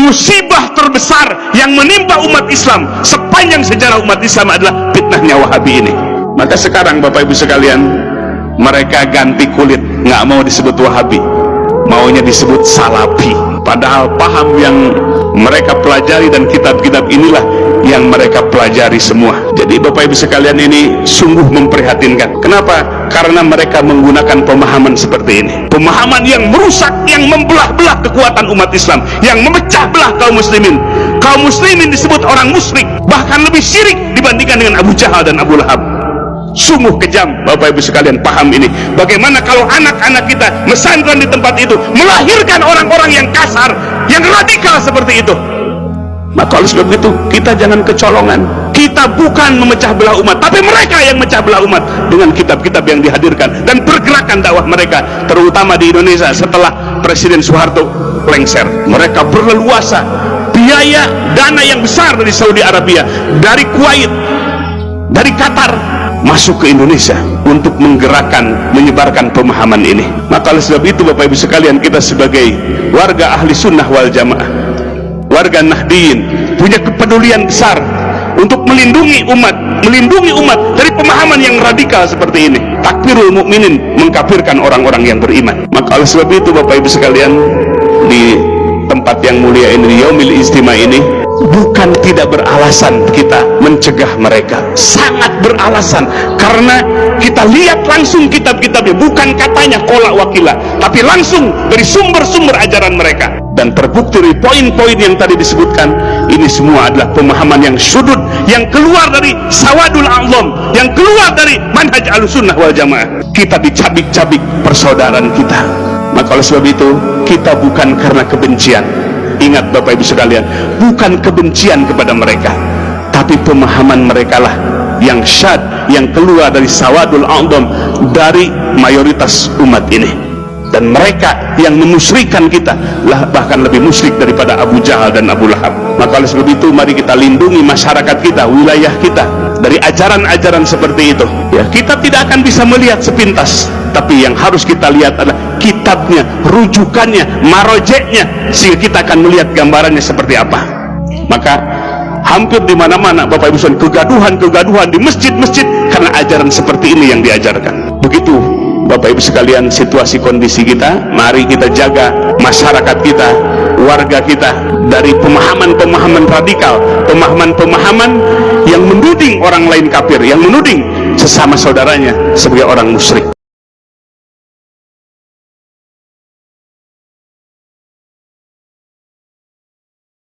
musibah terbesar yang menimpa umat Islam sepanjang sejarah umat Islam adalah fitnahnya Wahabi ini. Maka sekarang Bapak Ibu sekalian, mereka ganti kulit, nggak mau disebut Wahabi, maunya disebut Salafi. Padahal paham yang mereka pelajari dan kitab-kitab inilah yang mereka pelajari semua. Jadi Bapak Ibu sekalian, ini sungguh memprihatinkan. Kenapa? Karena mereka menggunakan pemahaman seperti ini, pemahaman yang merusak, yang membelah-belah kekuatan umat Islam, yang memecah belah kaum muslimin. Kaum muslimin disebut orang musyrik, bahkan lebih syirik dibandingkan dengan Abu Jahal dan Abu Lahab. Sungguh kejam Bapak Ibu sekalian paham ini. Bagaimana kalau anak-anak kita mesantren di tempat itu melahirkan orang-orang yang kasar, yang radikal seperti itu? Maka oleh sebab itu kita jangan kecolongan. Kita bukan memecah belah umat, tapi mereka yang memecah belah umat dengan kitab-kitab yang dihadirkan dan pergerakan dakwah mereka, terutama di Indonesia setelah Presiden Soeharto lengser. Mereka berleluasa, biaya dana yang besar dari Saudi Arabia, dari Kuwait, dari Qatar masuk ke Indonesia untuk menggerakkan, menyebarkan pemahaman ini. Maka oleh sebab itu Bapak Ibu sekalian, kita sebagai warga ahli sunnah wal jamaah, warga Nahdiyin, punya kepedulian besar untuk melindungi umat dari pemahaman yang radikal seperti ini. Takfirul mukminin, mengkafirkan orang-orang yang beriman. Maka oleh sebab itu Bapak Ibu sekalian, di tempat yang mulia ini, di Yaumil Istimewa ini, bukan tidak beralasan kita mencegah mereka, sangat beralasan, karena kita lihat langsung kitab-kitabnya, bukan katanya kolak wakila, tapi langsung dari sumber-sumber ajaran mereka. Dan terbukti dari poin-poin yang tadi disebutkan, ini semua adalah pemahaman yang sudut, yang keluar dari sawadul a'zam, yang keluar dari manhaj ahlussunnah wal jamaah. Kita dicabik-cabik persaudaraan kita. Maka oleh sebab itu, kita bukan karena kebencian. Ingat Bapak Ibu sekalian, bukan kebencian kepada mereka, tapi pemahaman mereka lah yang syad, yang keluar dari sawadul a'zam, dari mayoritas umat ini. Dan mereka yang memusyrikan kita lah bahkan lebih musyrik daripada Abu Jahal dan Abu Lahab. Maka oleh sebab itu, mari kita lindungi masyarakat kita, wilayah kita dari ajaran-ajaran seperti itu. Ya, kita tidak akan bisa melihat sepintas, tapi yang harus kita lihat adalah kitabnya, rujukannya, marojeknya, sehingga kita akan melihat gambarannya seperti apa. Maka hampir di mana-mana Bapak Ibu sekalian, kegaduhan di masjid-masjid karena ajaran seperti ini yang diajarkan. Begitu Bapak Ibu sekalian situasi kondisi kita. Mari kita jaga masyarakat kita, warga kita dari pemahaman-pemahaman radikal, pemahaman-pemahaman yang menuding orang lain kafir, yang menuding sesama saudaranya sebagai orang musyrik.